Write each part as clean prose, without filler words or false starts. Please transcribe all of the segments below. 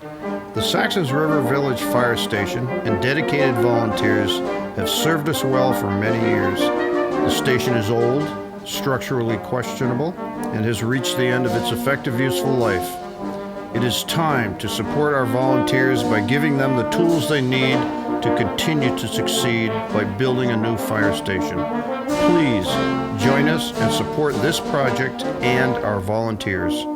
The Saxons River Village Fire Station and dedicated volunteers have served us well for many years. The station is old, structurally questionable, and has reached the end of its effective useful life. It is time to support our volunteers by giving them the tools they need to continue to succeed by building a new fire station. Please join us and support this project and our volunteers.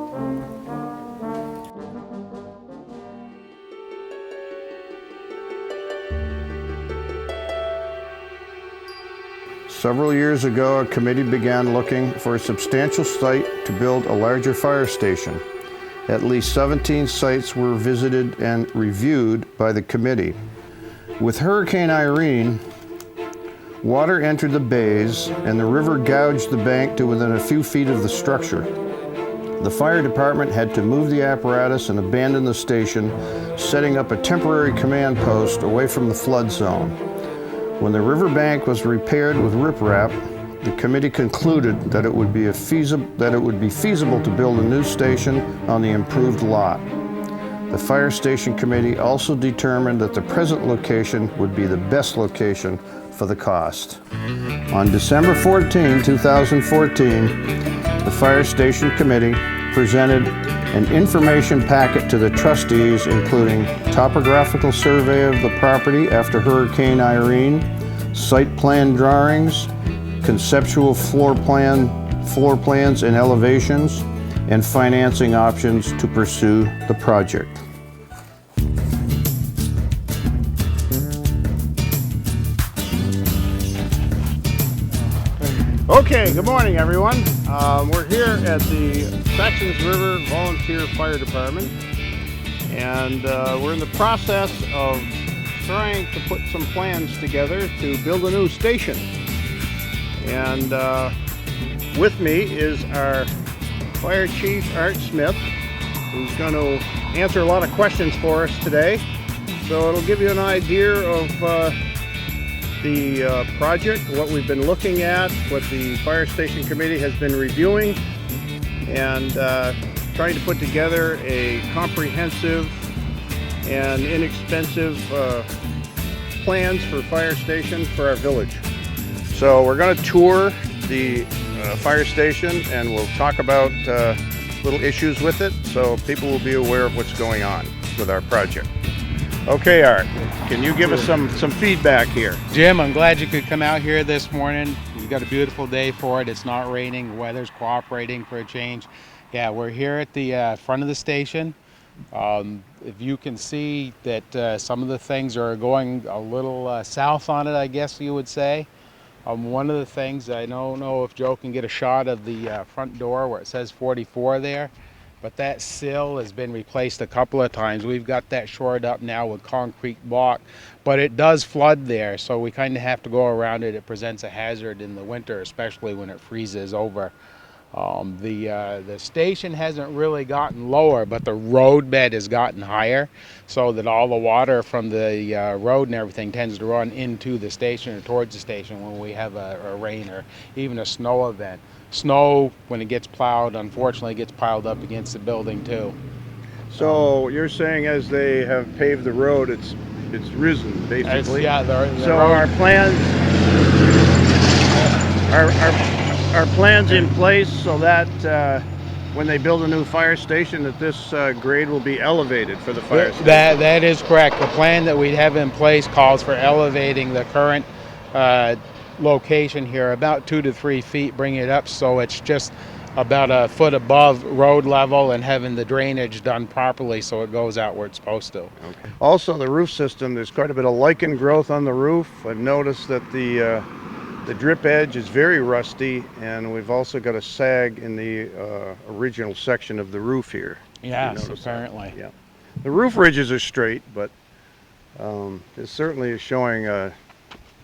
Several years ago, a committee began looking for a substantial site to build a larger fire station. At least 17 sites were visited and reviewed by the committee. With Hurricane Irene, water entered the bays and the river gouged the bank to within a few feet of the structure. The fire department had to move the apparatus and abandon the station, setting up a temporary command post away from the flood zone. When the riverbank was repaired with riprap, the committee concluded that it would be feasible to build a new station on the improved lot. The Fire Station Committee also determined that the present location would be the best location for the cost. On December 14, 2014, the Fire Station Committee presented an information packet to the trustees, including topographical survey of the property after Hurricane Irene, site plan drawings, conceptual floor plans and elevations, and financing options to pursue the project. Okay, good morning everyone. We're here at the Saxons River Volunteer Fire Department, and we're in the process of trying to put some plans together to build a new station. And with me is our Fire Chief, Art Smith, who's going to answer a lot of questions for us today. So it'll give you an idea of the project, what we've been looking at, what the Fire Station Committee has been reviewing, and trying to put together a comprehensive and inexpensive plans for fire station for our village. So we're going to tour the fire station and we'll talk about little issues with it so people will be aware of what's going on with our project. Okay, Art, can you give us some feedback here? Jim, I'm glad you could come out here this morning. You've got a beautiful day for it. It's not raining. The weather's cooperating for a change. Yeah, we're here at the front of the station. If you can see that some of the things are going a little south on it, I guess you would say. One of the things, I don't know if Joe can get a shot of the front door where it says 44 there, but that sill has been replaced a couple of times. We've got that shored up now with concrete block, but it does flood there, so we kind of have to go around it. It presents a hazard in the winter, especially when it freezes over. The station hasn't really gotten lower, but the road bed has gotten higher, so that all the water from the road and everything tends to run into the station or towards the station when we have a rain or even a snow event. Snow, when it gets plowed, unfortunately gets piled up against the building too. So you're saying as they have paved the road, it's risen basically. So our plans are plans in place so that when they build a new fire station, that this grade will be elevated for the fire station. That is correct. The plan that we have in place calls for elevating the current location here about 2 to 3 feet, bring it up so it's just about a foot above road level and having the drainage done properly so it goes out where it's supposed to. Okay. Also, the roof system, there's quite a bit of lichen growth on the roof. I've noticed that the drip edge is very rusty, and we've also got a sag in the original section of the roof here. Yes, apparently. Yeah. The roof ridges are straight, but it certainly is showing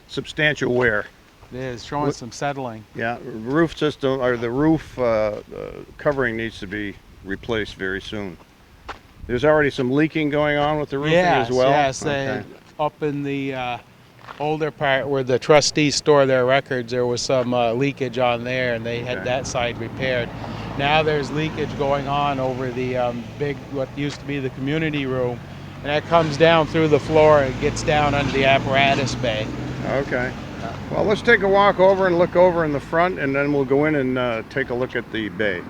substantial wear. It is showing some settling. Yeah, roof system, or the roof covering needs to be replaced very soon. There's already some leaking going on with the roofing as well? Yes, okay. Up in the older part where the trustees store their records, there was some leakage on there, and they had that side repaired. Now there's leakage going on over the big, what used to be the community room, and that comes down through the floor and gets down under the apparatus bay. Okay. Well, let's take a walk over and look over in the front, and then we'll go in and take a look at the bay.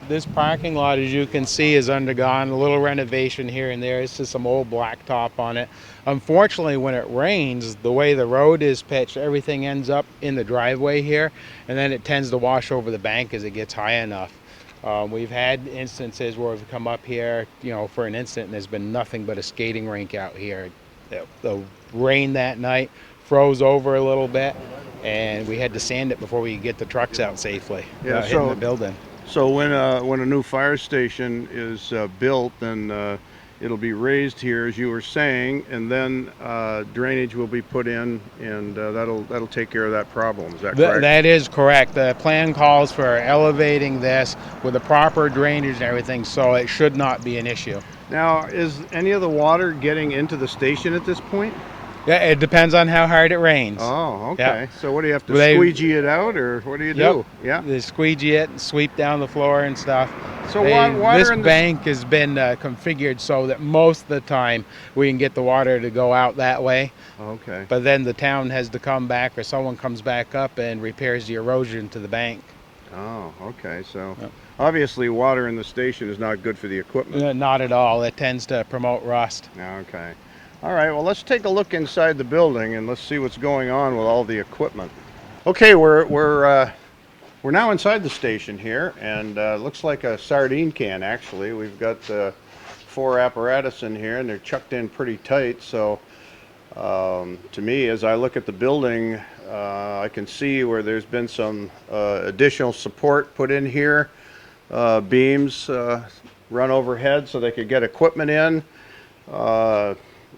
This parking lot, as you can see, has undergone a little renovation here and there. It's just some old blacktop on it. Unfortunately, when it rains, the way the road is pitched, everything ends up in the driveway here, and then it tends to wash over the bank as it gets high enough. We've had instances where we've come up here, for an instant, and there's been nothing but a skating rink out here. The rain that night froze over a little bit, and we had to sand it before we could get the trucks out safely. Hitting the building. So when a new fire station is built, then it'll be raised here, as you were saying, and then drainage will be put in, and that'll take care of that problem. Is that correct? That is correct. The plan calls for elevating this with the proper drainage and everything, so it should not be an issue. Now, is any of the water getting into the station at this point? Yeah, it depends on how hard it rains. Oh, okay. Yeah. So what do you have to squeegee it out, or what do you do? Yeah. They squeegee it and sweep down the floor and stuff. So water this in bank has been configured so that most of the time we can get the water to go out that way. Okay. But then the town has to come back, or someone comes back up and repairs the erosion to the bank. Oh, okay. So obviously water in the station is not good for the equipment. Not at all. It tends to promote rust. Okay. All right, well, let's take a look inside the building and let's see what's going on with all the equipment. Okay, we're now inside the station here, and looks like a sardine can, actually. We've got 4 apparatus in here, and they're chucked in pretty tight. So to me, as I look at the building, I can see where there's been some additional support put in here. Beams run overhead so they could get equipment in.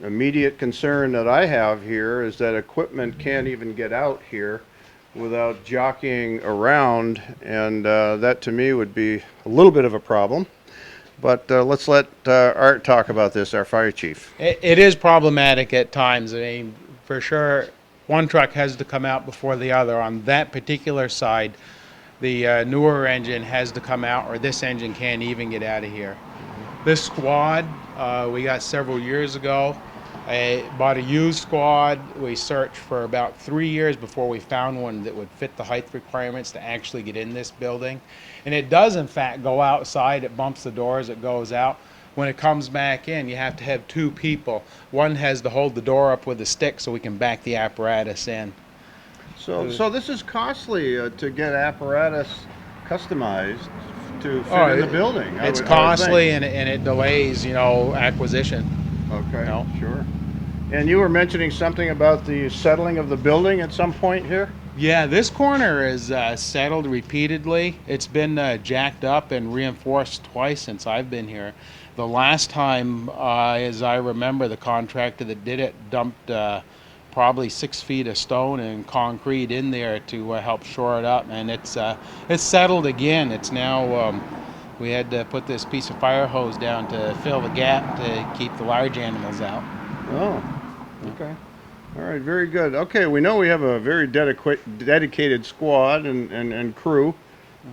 Immediate concern that I have here is that equipment can't even get out here without jockeying around, and that to me would be a little bit of a problem. But let's let Art talk about this, our fire chief. It is problematic at times. I mean, for sure, one truck has to come out before the other. On that particular side, the newer engine has to come out, or this engine can't even get out of here. This squad we got several years ago. I bought a used squad. We searched for about 3 years before we found one that would fit the height requirements to actually get in this building. And it does, in fact, go outside. It bumps the doors. It goes out. When it comes back in, you have to have 2 people. One has to hold the door up with a stick so we can back the apparatus in. So this is costly to get apparatus customized to fit in the building. It's costly, and it delays, acquisition. Okay, sure. And you were mentioning something about the settling of the building at some point here? Yeah, this corner is settled repeatedly. It's been jacked up and reinforced twice since I've been here. The last time, as I remember, the contractor that did it dumped probably 6 feet of stone and concrete in there to help shore it up, and it's settled again. It's now we had to put this piece of fire hose down to fill the gap to keep the large animals out. Oh, okay. All right, very good. Okay, we know we have a very dedicated squad and crew.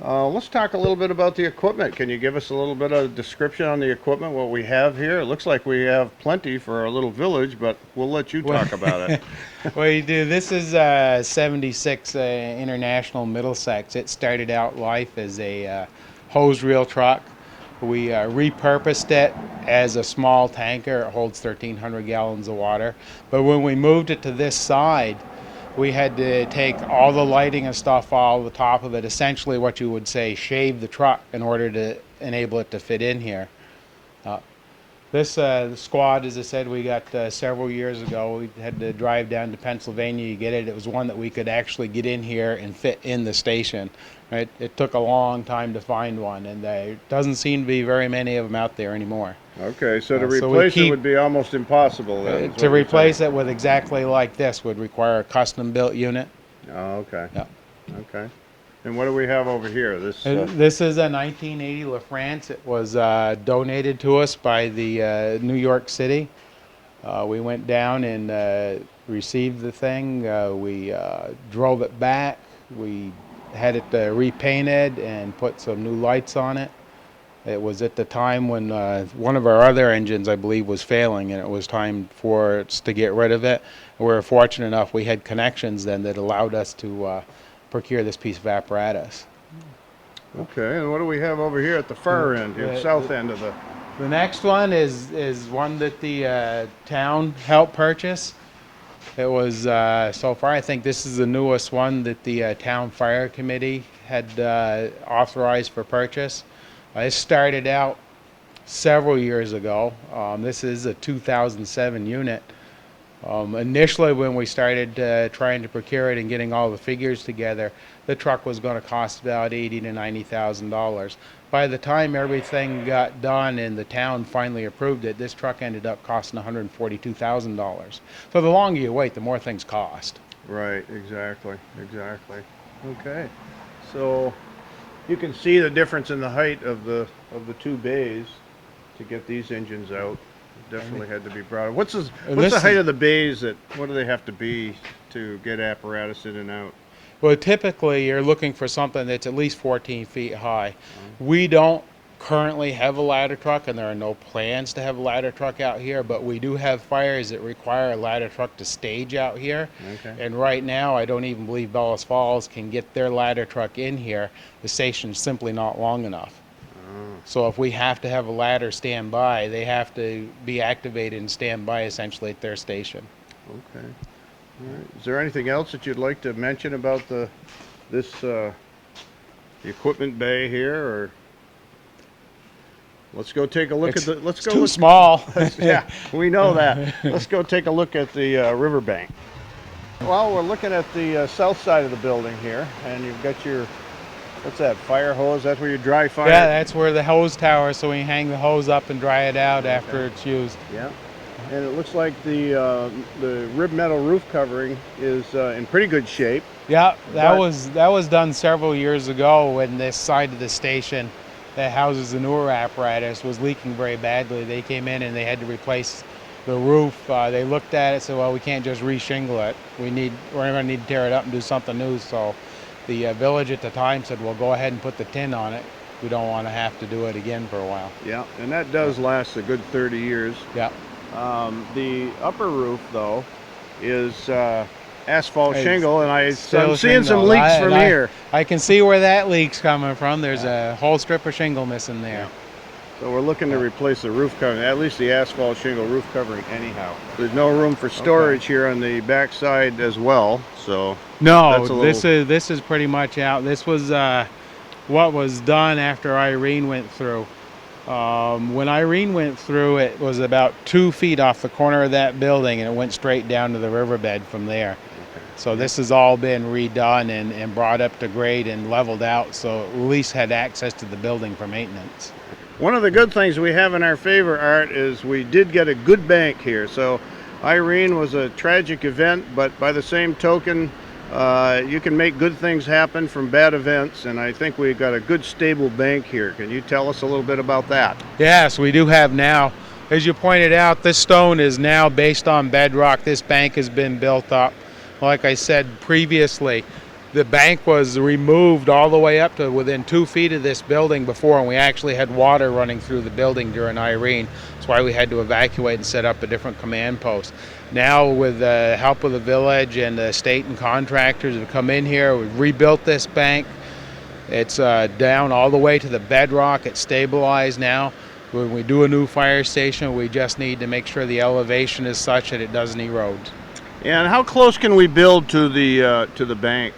Let's talk a little bit about the equipment. Can you give us a little bit of description on the equipment, what we have here? It looks like we have plenty for our little village, but we'll let you talk about it. Well, you do. This is 76 International Middlesex. It started out life as a hose reel truck. We repurposed it as a small tanker. It holds 1,300 gallons of water. But when we moved it to this side, we had to take all the lighting and stuff off the top of it, essentially what you would say shave the truck in order to enable it to fit in here. This squad, as I said, we got several years ago. We had to drive down to Pennsylvania to get it. It was one that we could actually get in here and fit in the station. Right? It took a long time to find one, and there doesn't seem to be very many of them out there anymore. Okay, so to replace it would be almost impossible then. To replace it with exactly like this would require a custom-built unit. Oh, okay. Yeah. Okay. And what do we have over here? This is a 1980 LaFrance. It was donated to us by the New York City. We went down and received the thing. We drove it back. We had it repainted and put some new lights on it. It was at the time when one of our other engines, I believe, was failing, and it was time for us to get rid of it. We were fortunate enough we had connections then that allowed us to procure this piece of apparatus. Okay, and what do we have over here at the far end, the south end of the... The next one is one that the town helped purchase. It was, so far, I think this is the newest one that the town fire committee had authorized for purchase. It started out several years ago. This is a 2007 unit. Initially, when we started trying to procure it and getting all the figures together, the truck was going to cost about $80,000 to $90,000. By the time everything got done and the town finally approved it, this truck ended up costing $142,000. So the longer you wait, the more things cost. Right, exactly. Okay, so you can see the difference in the height of the two bays to get these engines out. It definitely had to be brought up. What's the height of the bays? What do they have to be to get apparatus in and out? Well, typically you're looking for something that's at least 14 feet high. We don't currently have a ladder truck, and there are no plans to have a ladder truck out here, but we do have fires that require a ladder truck to stage out here. Okay. And right now, I don't even believe Bellas Falls can get their ladder truck in here. The station's simply not long enough. So if we have to have a ladder stand by, they have to be activated and stand by essentially at their station. Okay. All right. Is there anything else that you'd like to mention about the equipment bay here, or let's go take a look at the. Let's go. Too small. Yeah, we know that. Let's go take a look at the riverbank. Well, we're looking at the south side of the building here, and you've got your, what's that, fire hose? That's where you dry fire? Yeah, that's where the hose tower, so we hang the hose up and dry it out after it's used. Yeah. And it looks like the rib metal roof covering is in pretty good shape. Yeah, that was done several years ago when this side of the station that houses the newer apparatus was leaking very badly. They came in and they had to replace the roof. They looked at it and said, well, we can't just re-shingle it. We're going to need to tear it up and do something new. So the village at the time said, well, go ahead and put the tin on it. We don't want to have to do it again for a while. Yeah, and that does last a good 30 years. Yeah. The upper roof, though, is asphalt shingle, and I'm seeing some leaks from here. I can see where that leak's coming from. There's a whole strip of shingle missing there. Yeah. So we're looking to replace the roof covering, at least the asphalt shingle roof covering anyhow. There's no room for storage here on the back side as well, so... No, this is pretty much out. This was what was done after Irene went through. When Irene went through, it was about 2 feet off the corner of that building, and it went straight down to the riverbed from there. Okay. So this has all been redone and brought up to grade and leveled out, so at least had access to the building for maintenance. One of the good things we have in our favor, Art, is we did get a good bank here. So Irene was a tragic event, but by the same token, you can make good things happen from bad events, and I think we've got a good stable bank here. Can you tell us a little bit about that? Yes, we do have now. As you pointed out, this stone is now based on bedrock. This bank has been built up. Like I said previously, the bank was removed all the way up to within 2 feet of this building before, and we actually had water running through the building during Irene. That's why we had to evacuate and set up a different command post. Now, with the help of the village and the state and contractors have come in here, we've rebuilt this bank. It's down all the way to the bedrock. It's stabilized now. When we do a new fire station, we just need to make sure the elevation is such that it doesn't erode. And how close can we build to the bank?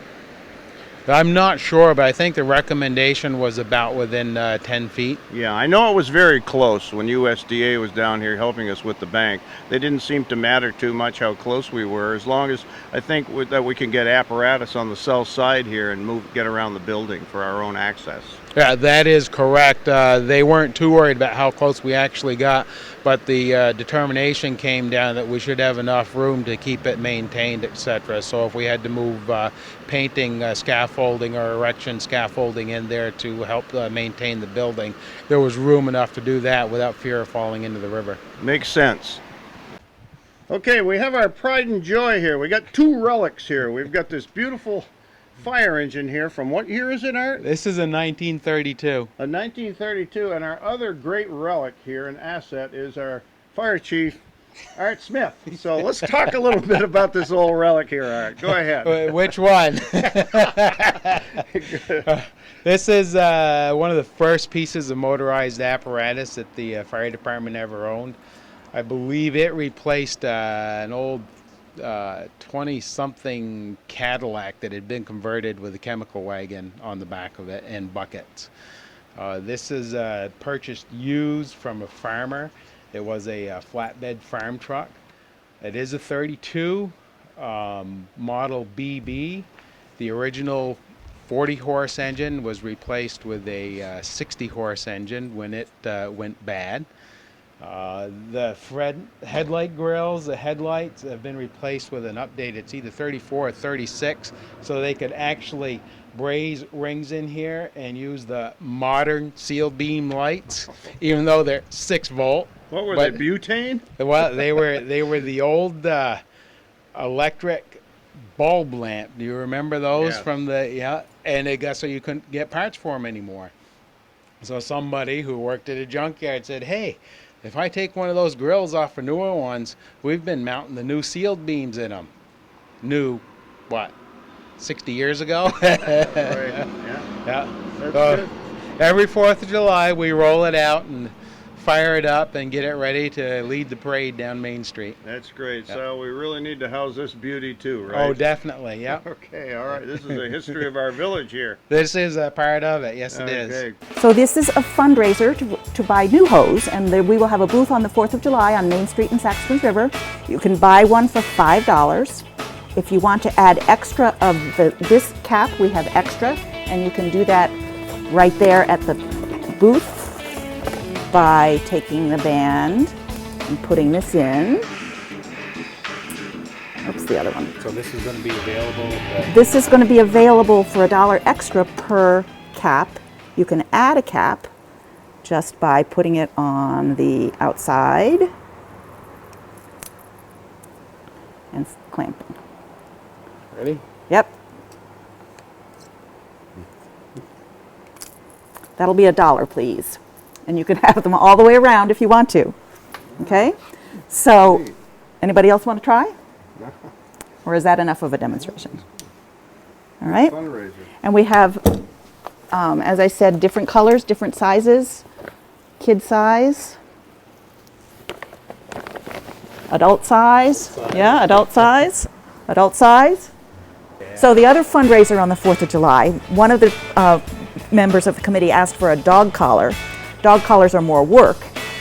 I'm not sure, but I think the recommendation was about within 10 feet. Yeah, I know it was very close when USDA was down here helping us with the bank. They didn't seem to matter too much how close we were, as long as I think that we can get apparatus on the south side here and get around the building for our own access. Yeah, that is correct. They weren't too worried about how close we actually got, but the determination came down that we should have enough room to keep it maintained, etc. So if we had to move painting scaffolding or erection scaffolding in there to help maintain the building, there was room enough to do that without fear of falling into the river. Makes sense. Okay, we have our pride and joy here. We got two relics here. We've got this beautiful fire engine here. From what year is it, Art? This is a 1932. A 1932, and our other great relic here, an asset, is our fire chief, Art Smith. So let's talk a little bit about this old relic here, Art. Go ahead. Which one? This is one of the first pieces of motorized apparatus that the fire department ever owned. I believe it replaced an old 20-something Cadillac that had been converted with a chemical wagon on the back of it and buckets. This is purchased used from a farmer. It was a flatbed farm truck. It is a 32 model BB. The original 40-horse engine was replaced with a 60-horse engine when it went bad. The headlight grills, the headlights have been replaced with an update. It's either 34 or 36, so they could actually braze rings in here and use the modern sealed beam lights, even though they're 6-volt. What were they, butane? Well, they were the old electric bulb lamp. Do you remember those? Yes. From the, yeah, and it got so you couldn't get parts for them anymore. So somebody who worked at a junkyard said, hey, if I take one of those grills off for newer ones, we've been mounting the new sealed beams in them. New, what, 60 years ago? Right. Yeah. Yeah. That's So good. every 4th of July, we roll it out and fire it up and get it ready to lead the parade down Main Street. That's great. Yeah. So we really need to house this beauty too, right? Oh, definitely, yeah. Okay, all right. This is a history of our village here. This is a part of it, yes it is. Okay. So this is a fundraiser to buy new hose, and we will have a booth on the 4th of July on Main Street in Saxton River. You can buy one for $5. If you want to add extra of this cap, we have extra, and you can do that right there at the booth by taking the band and putting this in. Oops, the other one. So this is going to be available? This is going to be available for $1 extra per cap. You can add a cap just by putting it on the outside and clamping. Ready? Yep. That'll be $1, please. And you can have them all the way around if you want to. Okay? So, anybody else want to try? Or is that enough of a demonstration? All right? Fundraiser. And we have, as I said, different colors, different sizes, kid size, adult size, yeah, adult size, adult size. So the other fundraiser on the 4th of July, one of the members of the committee asked for a dog collar. Dog collars are more work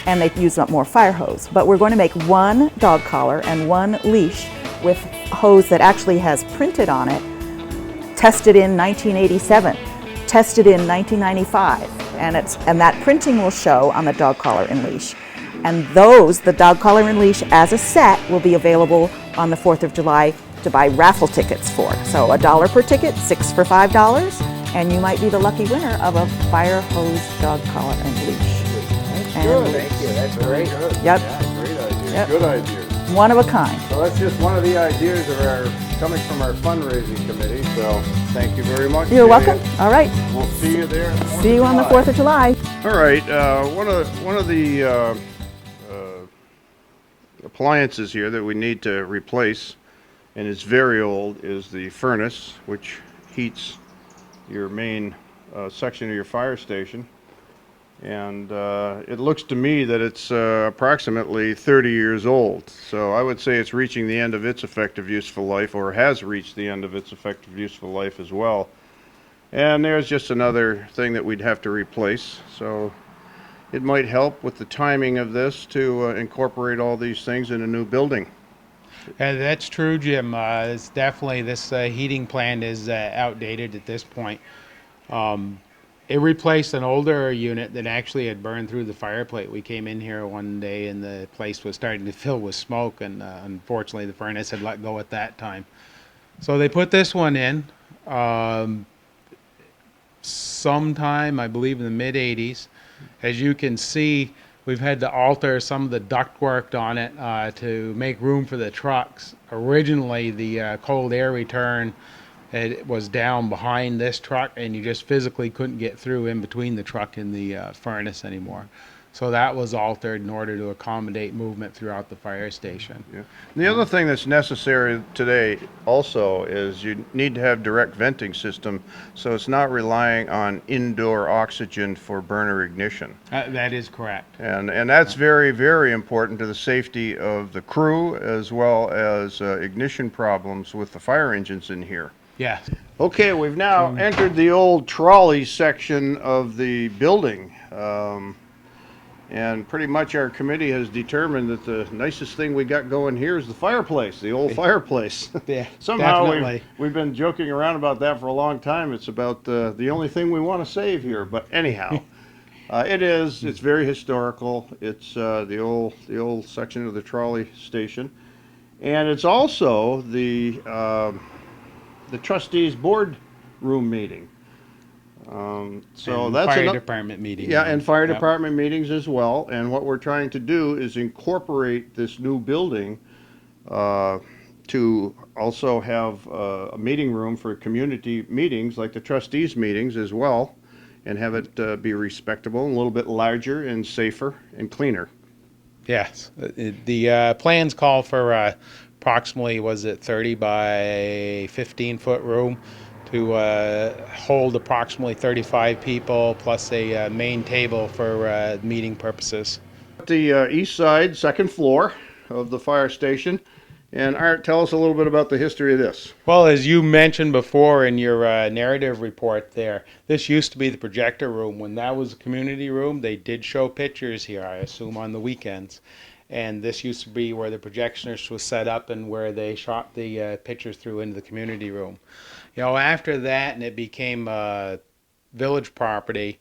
and they use up more fire hose, but we're going to make one dog collar and one leash with hose that actually has printed on it, tested in 1987, tested in 1995, and that printing will show on the dog collar and leash. And the dog collar and leash as a set will be available on the 4th of July to buy raffle tickets for. So $1 per ticket, 6 for $5, and you might be the lucky winner of a fire hose dog collar and leash. Good. Thank you, that's Very great. good. Yep. Yeah, great idea. Yep. Good idea. One of a kind. So that's just one of the ideas of coming from our fundraising committee. So thank you very much. You're Julia. welcome. All right. We'll see you there. See you on the 4th of July. All right. One of the appliances here that we need to replace, and it's very old, is the furnace, which heats your main section of your fire station. And it looks to me that it's approximately 30 years old. So I would say it's reaching the end of its effective useful life, or has reached the end of its effective useful life as well. And there's just another thing that we'd have to replace. So it might help with the timing of this to incorporate all these things in a new building. That's true, Jim. It's definitely, this heating plant is outdated at this point. It replaced an older unit that actually had burned through the fireplace. We came in here one day and the place was starting to fill with smoke, and unfortunately the furnace had let go at that time. So they put this one in sometime, I believe in the mid-'80s. As you can see, we've had to alter some of the ductwork on it to make room for the trucks. Originally, the cold air return It was down behind this truck, and you just physically couldn't get through in between the truck and the furnace anymore. So that was altered in order to accommodate movement throughout the fire station. Yeah. And the other thing that's necessary today also is you need to have direct venting system, so it's not relying on indoor oxygen for burner ignition. That is correct. And that's very, very important to the safety of the crew as well as ignition problems with the fire engines in here. Yes. Okay, we've now entered the old trolley section of the building. And pretty much our committee has determined that the nicest thing we got going here is the fireplace, the old fireplace. Yeah, Somehow definitely. we've been joking around about that for a long time. It's about the only thing we want to save here. But anyhow, it's very historical. It's the old section of the trolley station. And it's also the trustees board room meeting. So And that's fire another, department meeting. yeah, and fire Yep. department meetings as well. And what we're trying to do is incorporate this new building to also have a meeting room for community meetings like the trustees meetings as well, and have it be respectable and a little bit larger and safer and cleaner. Yes. The plans call for approximately, was it 30 by 15 foot room to hold approximately 35 people plus a main table for meeting purposes. The east side, second floor of the fire station. And Art, tell us a little bit about the history of this. Well, as you mentioned before in your narrative report there, this used to be the projector room. When that was a community room, they did show pictures here, I assume, on the weekends. And this used to be where the projectionist was set up and where they shot the pictures through into the community room. You know, after that, and it became village property,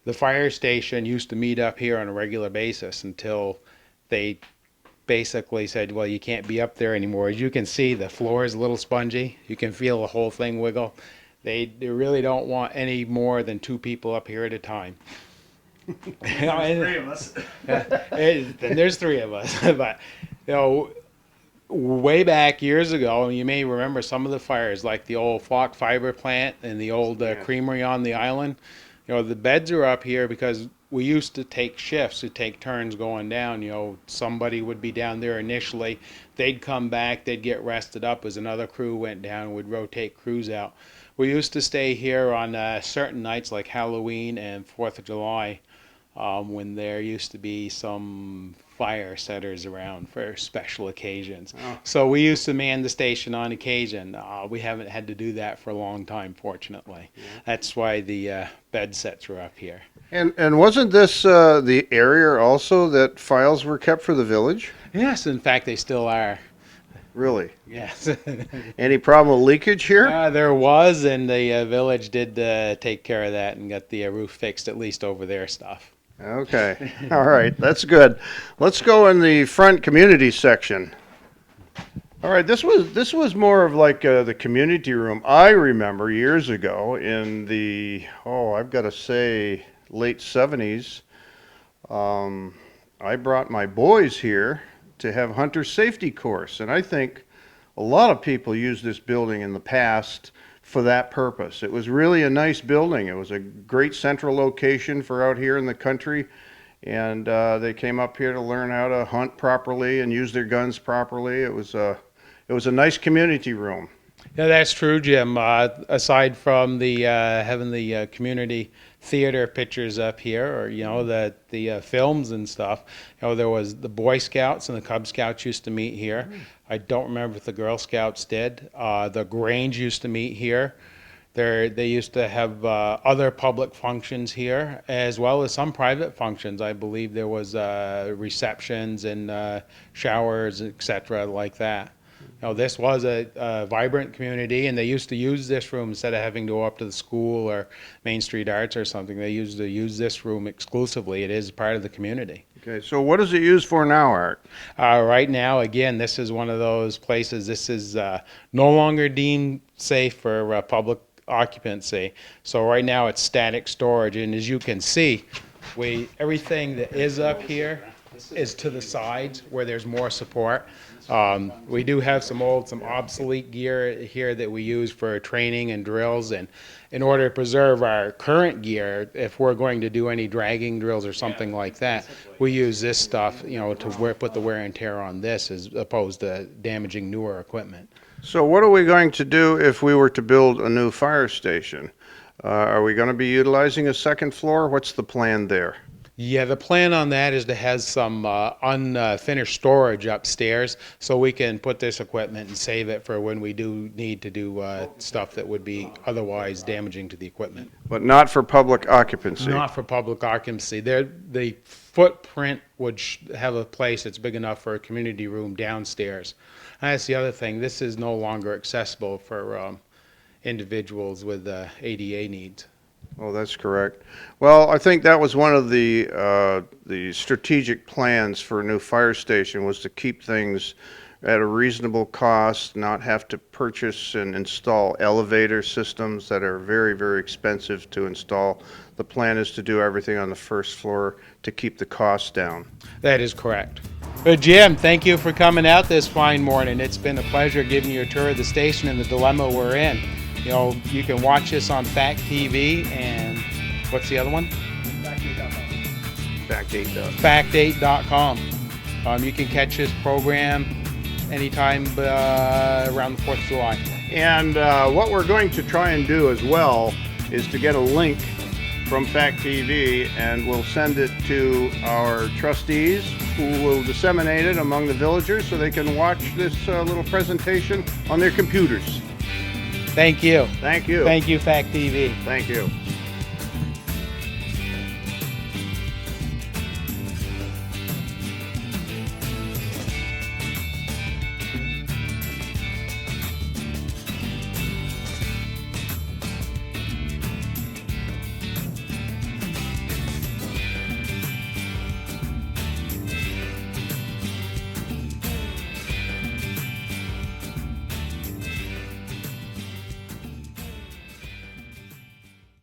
the fire station used to meet up here on a regular basis until they basically said, well, you can't be up there anymore. As you can see, the floor is a little spongy. You can feel the whole thing wiggle. They really don't want any more than 2 people up here at a time. There's 3 of us. Then there's 3 of us. But, you know, way back years ago, you may remember some of the fires, like the old flock fiber plant and the old creamery on the island. You know, the beds are up here because we used to take shifts, to take turns going down. You know, somebody would be down there initially. They'd come back, they'd get rested up as another crew went down and would rotate crews out. We used to stay here on certain nights like Halloween and 4th of July when there used to be some fire setters around for special occasions. Oh. So we used to man the station on occasion. We haven't had to do that for a long time, fortunately. Yeah. That's why the bed sets are up here. And wasn't this the area also that files were kept for the village? Yes, in fact, they still are. Really? Yes. Any problem with leakage here? There was, and the village did take care of that and got the roof fixed, at least over their stuff. Okay. All right. That's good. Let's go in the front community section. All right. This was more of like the community room. I remember years ago in the, I've got to say, late 70s. I brought my boys here to have hunter safety course, and I think a lot of people used this building in the past for that purpose. It was really a nice building. It was a great central location for out here in the country, and they came up here to learn how to hunt properly and use their guns properly. It was a nice community room. Yeah, that's true, Jim. Aside from the having the community theater pictures up here, or the films and stuff, there was the Boy Scouts and the Cub Scouts used to meet here. I don't remember if the Girl Scouts did. The Grange used to meet here. They used to have other public functions here, as well as some private functions. I believe there was receptions and showers, etc., like that. This was a vibrant community, and they used to use this room instead of having to go up to the school or Main Street Arts or something. They used to use this room exclusively. It is part of the community. Okay, so what is it used for now, Art? Right now, again, this is one of those places. This is no longer deemed safe for public occupancy. So right now it's static storage, and as you can see, everything that is up here is to the sides where there's more support. We do have some obsolete gear here that we use for training and drills, and in order to preserve our current gear, if we're going to do any dragging drills or something like that, we use this stuff, to put the wear and tear on this as opposed to damaging newer equipment. So what are we going to do if we were to build a new fire station? Are we going to be utilizing a second floor? What's the plan there? Yeah, the plan on that is to have some unfinished storage upstairs so we can put this equipment and save it for when we do need to do stuff that would be otherwise damaging to the equipment. But not for public occupancy? Not for public occupancy. The footprint would have a place that's big enough for a community room downstairs. And that's the other thing. This is no longer accessible for individuals with ADA needs. Oh, that's correct. Well, I think that was one of the strategic plans for a new fire station, was to keep things at a reasonable cost, not have to purchase and install elevator systems that are very, very expensive to install. The plan is to do everything on the first floor to keep the costs down. That is correct. But Jim, thank you for coming out this fine morning. It's been a pleasure giving you a tour of the station and the dilemma we're in. You can watch us on Fact TV, and what's the other one? Fact8.com. You can catch this program anytime around the 4th of July. And what we're going to try and do as well is to get a link from Fact TV, and we'll send it to our trustees, who will disseminate it among the villagers so they can watch this little presentation on their computers. Thank you. Thank you. Thank you, Fact TV. Thank you.